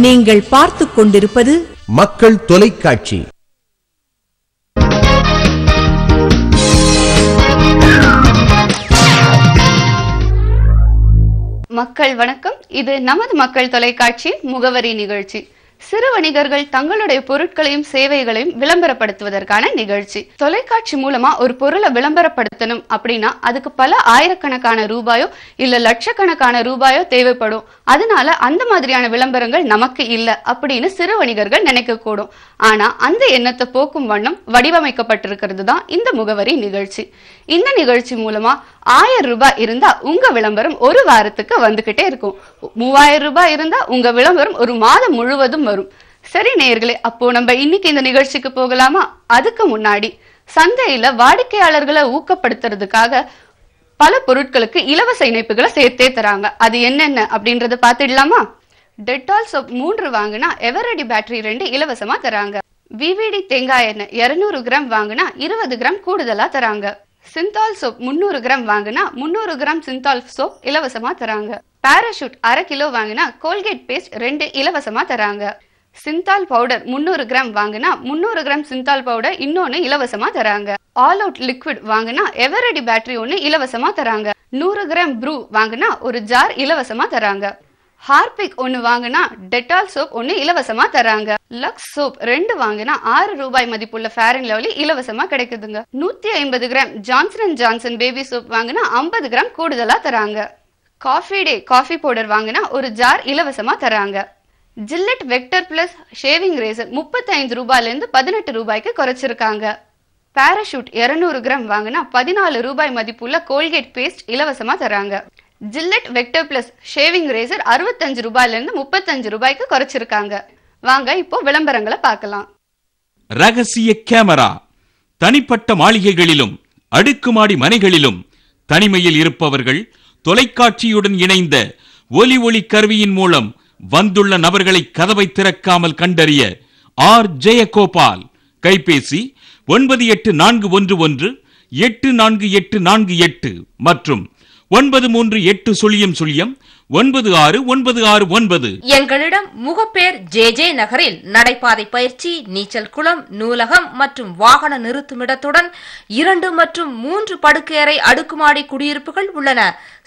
நீங்கள் பார்த்துக் கொண்டிருப்பது மக்கள் தொலைக்காட்சி. மக்கள் வணக்கம். இது நமது மக்கள் தொலைக்காட்சி முகவரி நிகழ்ச்சி. சிறு வணிகர்கள் தங்களுடைய பொருட்களையும் சேவைகளையும் விளம்பரப்படுத்துவதற்கான நிகழ்ச்சி. தொலைக்காட்சி மூலமா ஒரு பொருளை விளம்பரப்படுத்தணும் அப்படின்னா அதுக்கு பல ஆயிரக்கணக்கான ரூபாயோ இல்ல லட்சக்கணக்கான ரூபாயோ தேவைப்படும். அதனால அந்த மாதிரியான விளம்பரங்கள் நமக்கு இல்ல அப்படின்னு சிறு வணிகர்கள் நினைக்க கூடும். ஆனா அந்த எண்ணத்தை போக்கும் வண்ணம் வடிவமைக்கப்பட்டிருக்கிறது தான் இந்த முகவரி நிகழ்ச்சி. இந்த நிகழ்ச்சி மூலமா 1000 ரூபாய் இருந்தா உங்க விளம்பரம் ஒரு வாரத்துக்கு வந்துகிட்டே இருக்கும். 3000 ரூபாய் இருந்தா உங்க விளம்பரம் ஒரு மாதம் முழுவதும் வரும். சரி நேயர்களே, அப்போ நம்ம இன்னைக்கு இந்த நிகழ்ச்சிக்கு போகலாமா? அதுக்கு முன்னாடி சந்தையில வாடிக்கையாளர்களை ஊக்கப்படுத்துறதுக்காக பல பொருட்களுக்கு இலவச இணைப்புகளை சேர்த்தே தராங்க. அது என்னென்ன அப்படின்றத பாத்துடலாமா? டெட்டால் சோப் 3 வாங்கினா எவரெடி பேட்டரி 2 இலவசமா தராங்க. விவிடி தேங்காய் எண்ணெய் 200 கிராம் வாங்கினா 20 கிராம் கூடுதலா தராங்க. சிந்தால் சோப் 300 கிராம் வாங்கினா 300 கிராம் சிந்தால் சோப் இலவசமா தராங்க. பாராஷூட் 1/2 கிலோ வாங்கினா கோல்கேட் பேஸ்ட் 2 இலவசமா தராங்க. சிந்தால் பவுடர் 300 கிராம் வாங்கினா 300 கிராம் சிந்தால் பவுடர் இன்னொன்னு இலவசமா தராங்க. ஆல் அவுட் லிக்விட் வாங்கினா எவரெடி பேட்டரி 1 இலவசமா தராங்க. 100 கிராம் ப்ரூ வாங்கினா ஒரு ஜார் இலவசமா தராங்க. ஹார்பிக் 1 வாங்கினா டெட்டால் சோப் 1 இலவசமா தராங்க. லக்ஸ் சோப் 2 வாங்கினா 6 ரூபாய் மதிப்புள்ள ஃபேர் அண்ட் லவ்லி இலவசமா கிடைக்குதுங்க. 150 gram Johnson and Johnson baby soap வாங்கினா 50 கிராம் கூடுதலா தராங்க. காஃபி டே காஃபி பவுடர் வாங்கினா ஒரு ஜார் இலவசமா தராங்க. Gillette Vector plus shaving razor 35 ரூபாயில இருந்து 18 ரூபாய்க்கு குறைச்சிருக்காங்க. பாராஷூட் 200 கிராம் வாங்கினா 14 ரூபாய் மதிப்புள்ள கோல்கேட் பேஸ்ட் இலவசமா தராங்க. Gillette Vector plus shaving razor 65 ரூபாயில இருந்து 35 ரூபாய்க்கு குறைச்சிருக்காங்க. வாங்க இப்போ விளம்பரங்களை பார்க்கலாம். ரகசிய கேமரா தனிப்பட்ட மாளிகைகளிலும் அடுக்குமாடி மனைகளிலும் தனிமையில் இருப்பவர்கள் தொலைக்காட்சியுடன் இணைந்த ஒலி கருவியின் மூலம் வந்துள்ள நபர்களை கதவை திறக்காமல் கண்டறிய ஆர் ஜெயகோபால். கைபேசி 9841184848 மற்றும் 9380096969. எங்களிடம் முகப்பேர் ஜே நகரில் நடைபாதை பயிற்சி, நீச்சல் குளம், நூலகம் மற்றும் வாகன நிறுத்துமிடத்துடன் 2 மற்றும் 3 படுக்கையறை அடுக்குமாடி குடியிருப்புகள் உள்ளன.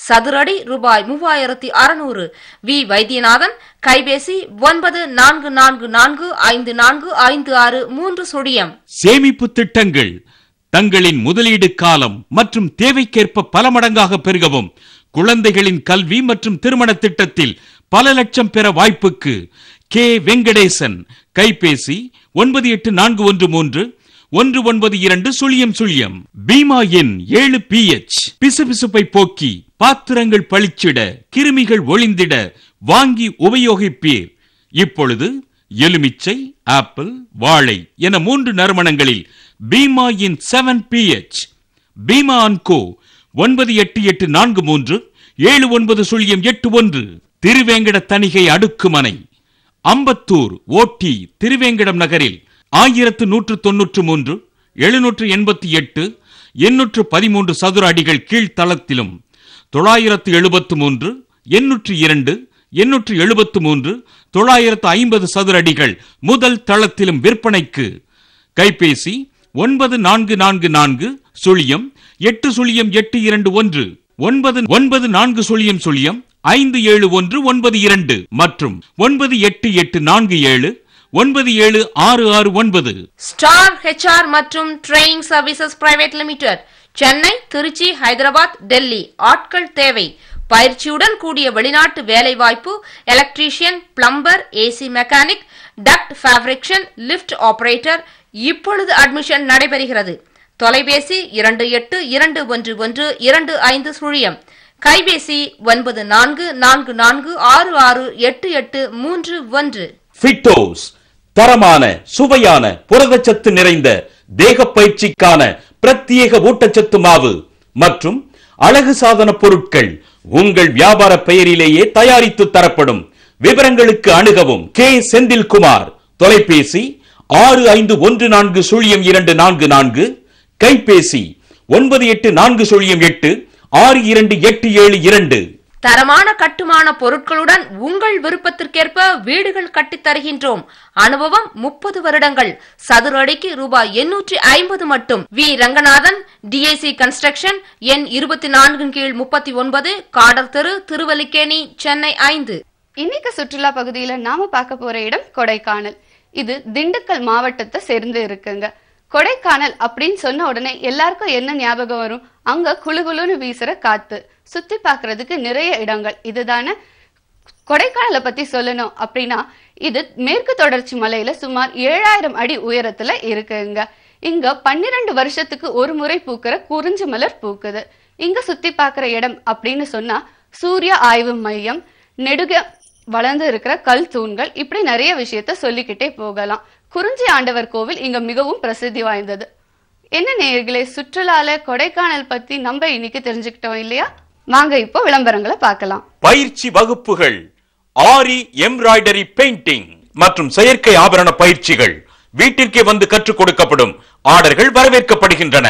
சதுரடி ரூபாய் 3600. வி வைத்தியநாதன். கைபேசி 9444545630. சேமிப்பு திட்டங்கள் தங்களின் முதலீடு காலம் மற்றும் தேவைக்கேற்ப பல மடங்காக பெருகவும் குழந்தைகளின் கல்வி மற்றும் திருமண திட்டத்தில் பல லட்சம் பெற வாய்ப்புக்கு கே வெங்கடேசன். கைபேசி 9841319200. பீமா எண் 7PH. பிசுபிசுப்பை போக்கி பாத்திரங்கள் பளிச்சிட கிருமிகள் ஒளிந்திட வாங்கி உபயோகிப்பீர். இப்பொழுது எலுமிச்சை, ஆப்பிள், வாழை என 3 நறுமணங்களில் பீமா இன் 7PH. பீமா அண்ட் கோ 9884379081. திருவேங்கட தணிகை அடுக்குமனை அம்பத்தூர் ஓட்டி திருவேங்கடம் நகரில் 1193 788 813 சதுர அடிகள் கீழ்த்தளத்திலும் 973 802 873 950 சதுர அடிகள் முதல் தளத்திலும் விற்பனைக்கு. கைபேசி 9444080821 9940057192 மற்றும் 9884797669. ஸ்டார் HR மற்றும் training services private limited. Chennai, Trichy, Hyderabad, Delhi. ஆட்கள் தேவை. பயிற்சியுடன் கூடிய வெளிநாட்டு வேலை வாய்ப்பு. Electrician, plumber, AC mechanic, duct fabrication, lift operator. இப்பொழுது அட்மிஷன் நடைபெறுகிறது. தொலைபேசி 28211250. கைபேசி 9444668831. ஃபிட்டோஸ் தரமான சுவையான புரதச்சத்து நிறைந்த தேக பயிற்சிக்கான பிரத்யேக ஊட்டச்சத்து மாவு மற்றும் அழகு சாதன பொருட்கள் உங்கள் வியாபார பெயரிலேயே தயாரித்து தரப்படும். விவரங்களுக்கு அணுகவும் கே செந்தில்குமார். தொலைபேசி 65140244. கைபேசி 9840862872. தரமான கட்டுமான பொருட்களுடன் உங்கள் விருப்பத்திற்கேற்ப வீடுகள் கட்டித் தருகின்றோம். அனுபவம் 30 வருடங்கள். சதுர அடிக்கு ரூபாய் 850 மட்டும். வி ரங்கநாதன், டிஏசி கன்ஸ்ட்ரக்ஷன், எண் 24/39, காடர் தெரு, திருவல்லிக்கேணி, சென்னை 5. இன்னைக்கு சுற்றுலா பகுதியில நாம பார்க்க போற இடம் கொடைக்கானல். இது திண்டுக்கல் மாவட்டத்தை சேர்ந்து இருக்குங்க. கொடைக்கானல் அப்படின்னு சொன்ன உடனே எல்லாருக்கும் என்ன ஞாபகம் வரும்? அங்க குளுகுளுன்னு வீசுற காத்து, சுத்தி பார்க்கிறதுக்கு நிறைய இடங்கள். இதுதானே கொடைக்கானலை பத்தி சொல்லணும் அப்படின்னா, இது மேற்கு தொடர்ச்சி மலையில சுமார் 7000 அடி உயரத்துல இருக்குங்க. இங்க 12 வருஷத்துக்கு ஒரு முறை பூக்கிற குறிஞ்சி மலர் பூக்குது. இங்க சுத்தி பார்க்கிற இடம் அப்படின்னு சொன்னா சூரிய ஆய்வு மையம், நெடுக வளர்ந்து இருக்கிற கல் தூண்கள், இப்படி நிறைய விஷயத்த சொல்லிக்கிட்டே போகலாம். குறிஞ்சி ஆண்டவர் கோவில் இங்க மிகவும் பிரசித்தி வாய்ந்தது. என்ன நேயர்களே, சுற்றுலால கொடைக்கானல் பத்தி நம்ம இன்னைக்கு தெரிஞ்சுக்கிட்டோம் இல்லையா? வாங்க இப்போ விளம்பரங்களை பார்க்கலாம். பயிற்சி வகுப்புகள், ஆரி எம்ப்ராய்டரி பெயிண்டிங் மற்றும் செயற்கை ஆபரண பயிற்சிகள் வீட்டிற்கே வந்து கற்றுக் கொடுக்கப்படும். ஆர்டர்கள் வரவேற்கப்படுகின்றன.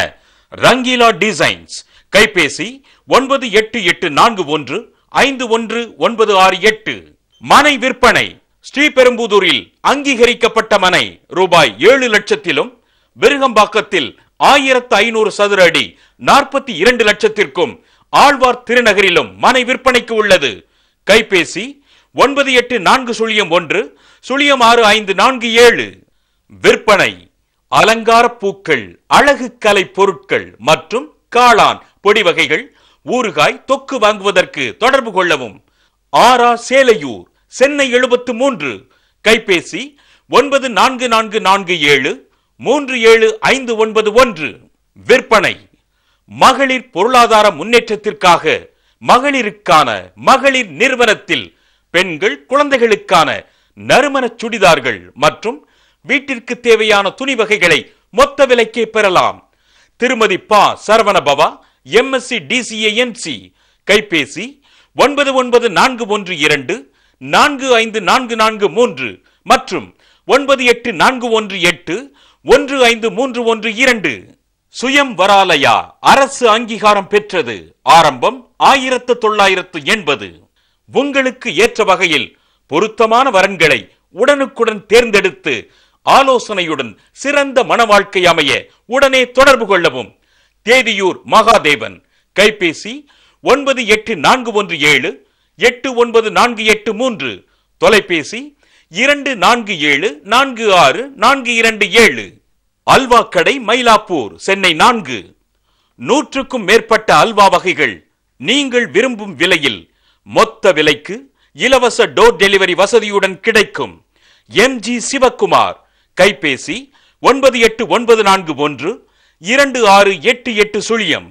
ரங்கீலா டிசைன்ஸ், கைபேசி 9884151968. மனை விற்பனை, ஸ்ரீபெரும்புதூரில் அங்கீகரிக்கப்பட்ட மனை ரூபாய் 7 லட்சத்திலும், விருகம்பாக்கத்தில் 1500 சதுர அடி 42 லட்சத்திற்கும், ஆழ்வார் திருநகரிலும் மனை விற்பனைக்கு உள்ளது. கைபேசி 9840106547. விற்பனை அலங்கார பூக்கள், அழகு கலை பொருட்கள் மற்றும் காளான் பொடி வகைகள், ஊறுகாய், தொக்கு வாங்குவதற்கு தொடர்பு கொள்ளவும். ஆரா சேலையூர், சென்னை 73. கைபேசி 9444737591. விற்பனை மகளிர் பொருளாதார முன்னேற்றத்திற்காக மகளிருக்கான மகளிர் நிறுவனத்தில் பெண்கள் குழந்தைகளுக்கான நறுமண சுடிதார்கள் மற்றும் வீட்டிற்கு தேவையான துணி வகைகளை மொத்த விலைக்கே பெறலாம். திருமதி பா சரவணபவா, எம்எஸ்சி டிசிஏ என்சி. கைபேசி 9912454443 மற்றும் 9841815312. சுயம் வராலயா, அரசு அங்கீகாரம் பெற்றது. ஆரம்பம் 1980. உங்களுக்கு ஏற்ற வகையில் பொருத்தமான வரன்களை உடனுக்குடன் தேர்ந்தெடுத்து ஆலோசனையுடன் சிறந்த மன வாழ்க்கை அமைய உடனே தொடர்பு கொள்ளவும். தேதியூர் மகாதேவன். கைபேசி 9841789483. தொலைபேசி 24746427. அல்வா கடை, மயிலாப்பூர், சென்னை 4. 100க்கும் மேற்பட்ட அல்வா வகைகள் நீங்கள் விரும்பும் விலையில் மொத்த விலைக்கு இலவச டோர் டெலிவரி வசதியுடன் கிடைக்கும். எம்ஜி சிவக்குமார். கைபேசி 9814126880.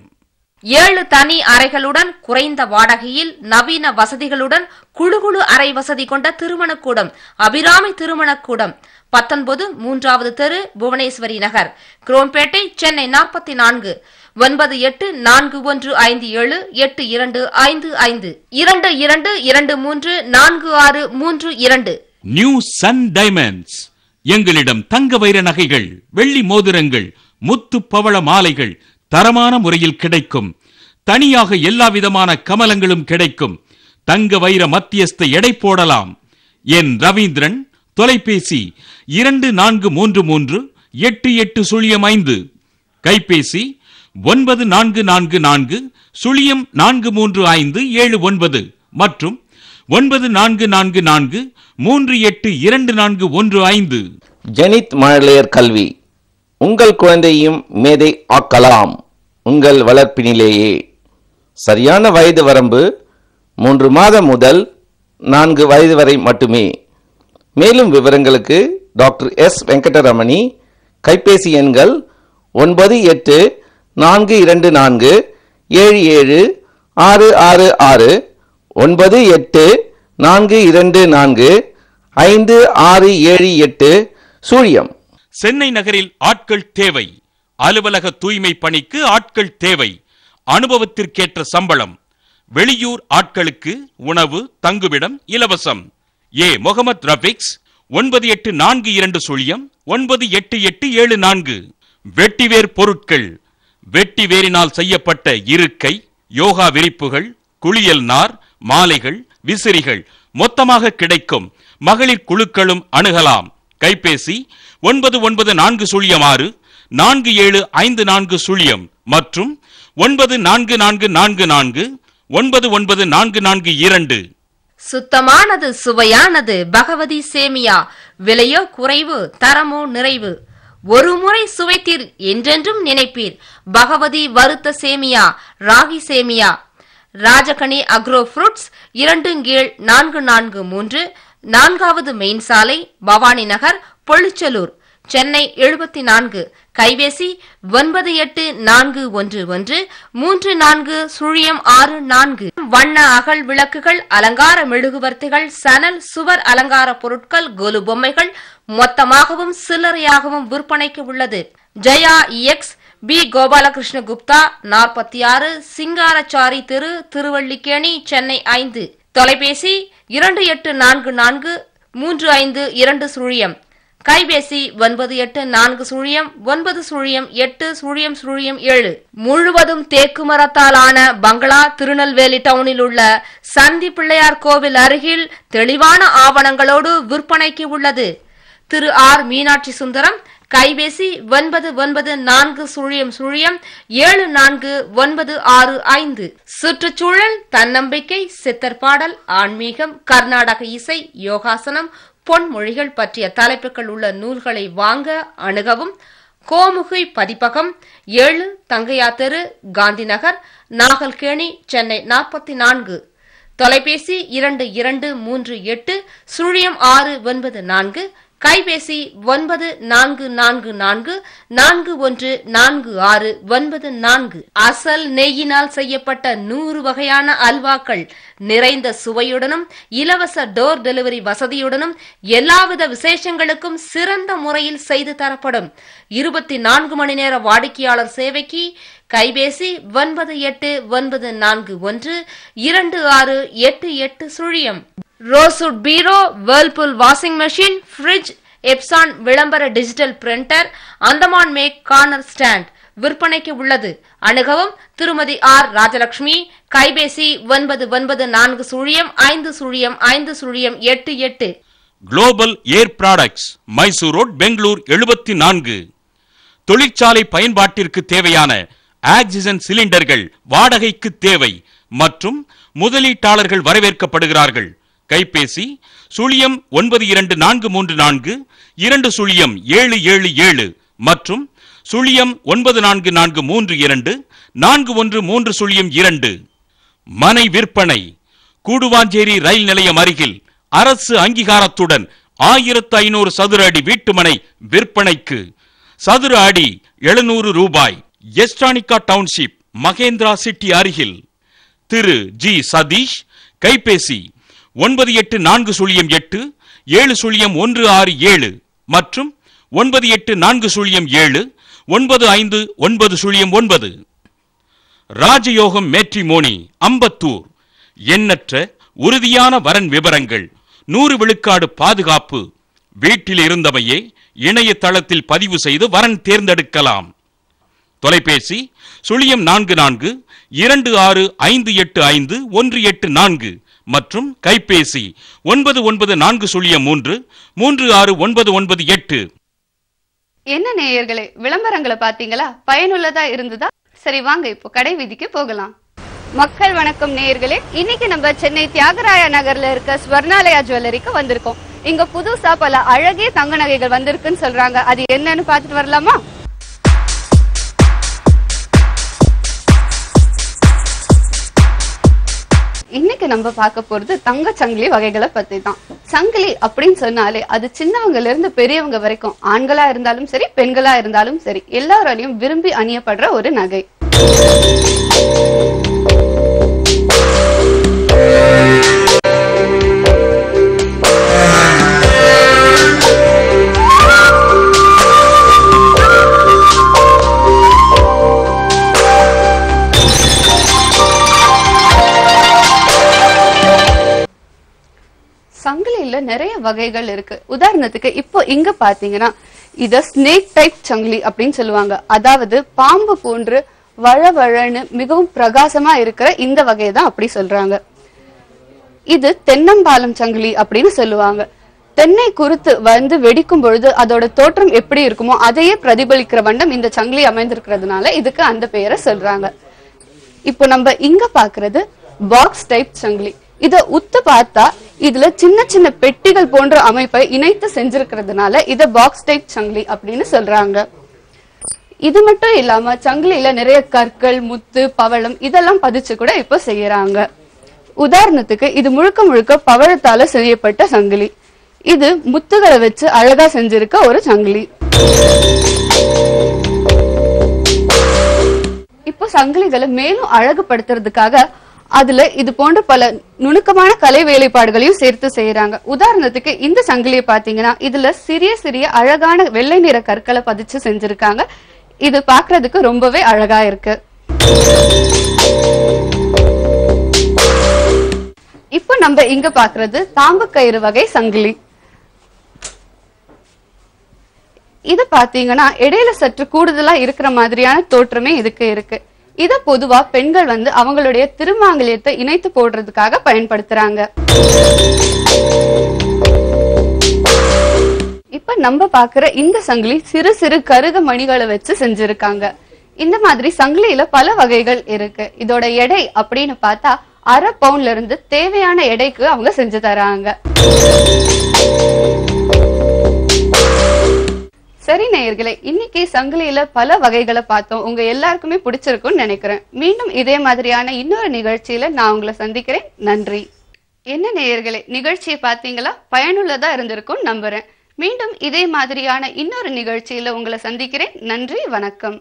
7 தனி அறைகளுடன் குறைந்த வாடகையில் நவீன வசதிகளுடன் குழுகுழு அறை வசதி கொண்ட திருமணக்கூடம் அபிராமி திருமணக்கூடம் 19 3வது தெரு, Bhuvaneshwari Nagar, Chromepet, Chennai 44. 9841578255 22234632. New sun diamonds. எங்களிடம் தங்க வைர நகைகள், வெள்ளி மோதிரங்கள், முத்து பவள மாலைகள் தரமான முறையில் கிடைக்கும். தனியாக எல்லா விதமான கமலங்களும் கிடைக்கும். தங்க வைர மத்தியஸ்த எடை போடலாம். என் ரவீந்திரன். தொலைபேசி 24338805. கைபேசி 9444043579 மற்றும் 9444382415. ஜெனித் மழலையர் கல்வி. உங்கள் குழந்தையும் மேதை ஆக்கலாம் உங்கள் வளர்ப்பினிலேயே. சரியான வயது வரம்பு 3 மாதம் முதல் 4 வயது வரை மட்டுமே. மேலும் விவரங்களுக்கு டாக்டர் எஸ் வெங்கடரமணி. கைபேசி எண்கள் 9842477666, 9842456678. சூழியம். சென்னை நகரில் ஆட்கள் தேவை. அலுவலக தூய்மை பணிக்கு ஆட்கள் தேவை. அனுபவத்திற்கேற்ற சம்பளம். வெளியூர் ஆட்களுக்கு உணவு, தங்குமிடம் இலவசம். ஏ முகமது ரபிக்ஸ் 9842098874. வெட்டிவேர் பொருட்கள். வெட்டி வேரினால் செய்யப்பட்ட இருக்கை, யோகா விரிப்புகள், குளியல் நார், மாலைகள், விசிறிகள் மொத்தமாக கிடைக்கும். மகளிர் குழுக்களும் அணுகலாம். கைபேசி 9940 4754 மற்றும் 9444 99442. சுத்தமானது, சுவையானது பகவதி சேமியா. விலையோ குறைவு, தரமோ நிறைவு. ஒரு முறை சுவைத்தீர், என்றென்றும் நினைப்பீர். பகவதி வறுத்த சேமியா, ராகி சேமியா. ராஜகனி அக்ரோ ஃப்ரூட்ஸ் 2/443, 4வது மெயின் சாலை, பவானி நகர், பொள்ளிச்சலூர், சென்னை 74. கைபேசி 9841134064. வண்ண அகல் விளக்குகள், அலங்கார மெழுகுவர்த்திகள், சணல், சுவர் அலங்கார பொருட்கள், கொலு பொம்மைகள் மொத்தமாகவும் சில்லறையாகவும் விற்பனைக்கு உள்ளது. ஜெயா EX, பி கோபாலகிருஷ்ண குப்தா, 46, சிங்காரச்சாரி தெரு, திருவள்ளிக்கேணி, சென்னை 5. தொலைபேசி 2844 3520. கைபேசி 9840908007. முழுவதும் தேக்கு மரத்தால் ஆன பங்களா, திருநெல்வேலி டவுனில் உள்ள சந்தி பிள்ளையார் கோவில் அருகில் தெளிவான ஆவணங்களோடு விற்பனைக்கு உள்ளது. திரு ஆர் மீனாட்சி சுந்தரம். கைபேசி 9940074965. சுற்றுச்சூழல், தன்னம்பிக்கை, சித்தர்பாடல், ஆன்மீகம், கர்நாடக இசை, யோகாசனம், பொன்மொழிகள் பற்றிய தலைப்புகள் உள்ள நூல்களை வாங்க அணுகவும். கோமுகி பதிப்பகம், 7 தங்கையா தெரு, காந்தி நகர், நாகல்கேணி, சென்னை 44. தொலைபேசி 22380694. கைபேசி 9444414694. அசல் நெய்யினால் செய்யப்பட்ட 100 வகையான அல்வாக்கள் நிறைந்த சுவையுடனும் இலவச டோர் டெலிவரி வசதியுடனும் எல்லாவித விசேஷங்களுக்கும் சிறந்த முறையில் செய்து தரப்படும். 24 மணி நேர வாடிக்கையாளர் சேவைக்கு கைபேசி 98412688. ரோசூட் bureau, Whirlpool washing machine, fridge, Epson விளம்பர digital printer, Andaman make corner stand விற்பனைக்கு உள்ளது. அணுகவும் திருமதி ஆர் ராஜலட்சுமி. கைபேசி 9940505088. Global air products, Mysore road, Bangalore 74. தொழிற்சாலை பயன்பாட்டிற்கு தேவையான ஆக்சிஜன் சிலிண்டர்கள் வாடகைக்கு தேவை மற்றும் முதலீட்டாளர்கள் வரவேற்கப்படுகிறார்கள். கைபேசி 09243420777 மற்றும் 09443241302. மனை விற்பனை. கூடுவாஞ்சேரி ரயில் நிலையம் அருகில் அரசு அங்கீகாரத்துடன் 1500 சதுர அடி வீட்டுமனை விற்பனைக்கு. சதுர அடி 700 ரூபாய். எஸ்டானிகா டவுன்ஷிப், மகேந்திரா சிட்டி அருகில். திரு ஜி சதீஷ். கைபேசி 9840877067 மற்றும் 9840795909. ராஜயோகம் மேட்ரிமோனி, அம்பத்தூர். எண்ணற்ற உறுதியான வரன் விவரங்கள், 100 விழுக்காடு பாதுகாப்பு. வீட்டில் இருந்தவையே இணையதளத்தில் பதிவு செய்து வரன் தேர்ந்தெடுக்கலாம். தொலைபேசி 04426585184 மற்றும் கைபேசி 9940336998. என்ன நேயர்களே, விளம்பரங்களை பாத்தீங்களா? பயனுள்ளதா இருந்ததா? சரி, வாங்க இப்போ கடை வீதிக்கு போகலாம். மக்கள் வணக்கம் நேயர்களே, இன்னைக்கு நம்ம சென்னை தியாகராய நகர்ல இருக்க ஸ்வர்ணாலயா ஜுவல்லரிக்கு வந்திருக்கோம். இங்க புதுசா பல அழகிய தங்க நகைகள் வந்திருக்குன்னு சொல்றாங்க. அது என்னன்னு பாத்துட்டு வரலாமா? இன்னைக்கு நம்ம பார்க்க போறது தங்க சங்கிலி வகைகளை பத்தி தான். சங்கிலி அப்படின்னு சொன்னாலே அது சின்னவங்கல இருந்து பெரியவங்க வரைக்கும், ஆண்களா இருந்தாலும் சரி பெண்களா இருந்தாலும் சரி, எல்லாராலையும் விரும்பி அணியப்படுற ஒரு நகை. சங்கிலியில நிறைய வகைகள் இருக்கு. உதாரணத்துக்கு இப்போ இங்க பாத்தீங்கன்னா இத ஸ்னேக் டைப் சங்கிலி அப்படின்னு சொல்லுவாங்க. அதாவது பாம்பு போன்று வழவழன்னு மிகவும் பிரகாசமா இருக்கிற இந்த வகையை தான் அப்படி சொல்றாங்க. இது தென்னம்பாலம் சங்கிலி அப்படின்னு சொல்லுவாங்க. தென்னை குருத்து வந்து வெடிக்கும் பொழுது அதோட தோற்றம் எப்படி இருக்குமோ அதையே பிரதிபலிக்கிற வண்ணம் இந்த சங்கிலி அமைந்திருக்கிறதுனால இதுக்கு அந்த பெயரை சொல்றாங்க. இப்போ நம்ம இங்க பாக்குறது பாக்ஸ் டைப் சங்கிலி. இத உத்து பார்த்தா இதுல சின்ன சின்ன பெட்டிகள் போன்ற அமைப்பை இணைத்து செஞ்சிருக்கிறதுனால இத பாக்ஸ் டைப் சங்கிலி அப்படின்னு சொல்றாங்க. இது மட்டும் இல்லாம சங்கிலியில நிறைய கற்கள், முத்து, பவளம் இதெல்லாம் பதிச்சு கூட இப்போ செய்யறாங்க. உதாரணத்துக்கு இது முழுக்க முழுக்க பவழத்தால செய்யப்பட்ட சங்கிலி. இது முத்துகளை வச்சு அழகா செஞ்சிருக்க ஒரு சங்கிலி. இப்போ சங்கிலிகளை மேலும் அழகுபடுத்துறதுக்காக அதுல இது போன்ற பல நுணுக்கமான கலை வேலைப்பாடுகளையும் சேர்த்து செய்யறாங்க. உதாரணத்துக்கு இந்த சங்கிலியை பாத்தீங்கன்னா இதுல சிறிய சிறிய அழகான வெள்ளை நிற கற்களை பதிச்சு செஞ்சிருக்காங்க. இது பாக்குறதுக்கு ரொம்பவே அழகா இருக்கு. இப்போ நம்ம இங்க பாக்குறது தாம்பு கயிறு வகை சங்கிலி. இது பாத்தீங்கன்னா இடையில சற்று கூடுதலா இருக்கிற மாதிரியான தோற்றமே இதுக்கு இருக்கு. இத பொதுவா பெண்கள் வந்து அவங்களுடைய திருமாங்கல்யத்தை இணைத்து போடுறதுக்காக பயன்படுத்துறாங்க. இப்ப நம்ம பாக்குற இந்த சங்கிலி சிறு சிறு கருக மணிகளை வச்சு செஞ்சிருக்காங்க. இந்த மாதிரி சங்கிலியில பல வகைகள் இருக்கு. இதோட எடை அப்படின்னு பார்த்தா 1/2 பவுண்ட்ல இருந்து தேவையான எடைக்கு அவங்க செஞ்சு தராங்க. சரி நேயர்களே, இன்னைக்கு சங்கிலியில பல வகைகளை பார்த்தோம். உங்க எல்லாருக்குமே பிடிச்சிருக்கும்னு நினைக்கிறேன். மீண்டும் இதே மாதிரியான இன்னொரு நிகழ்ச்சியில நான் உங்களை சந்திக்கிறேன். நன்றி. என்ன நேயர்களே, நிகழ்ச்சியை பார்த்தீங்களா? பயனுள்ளதா இருந்திருக்கும் நம்புறேன். மீண்டும் இதே மாதிரியான இன்னொரு நிகழ்ச்சியில உங்களை சந்திக்கிறேன். நன்றி, வணக்கம்.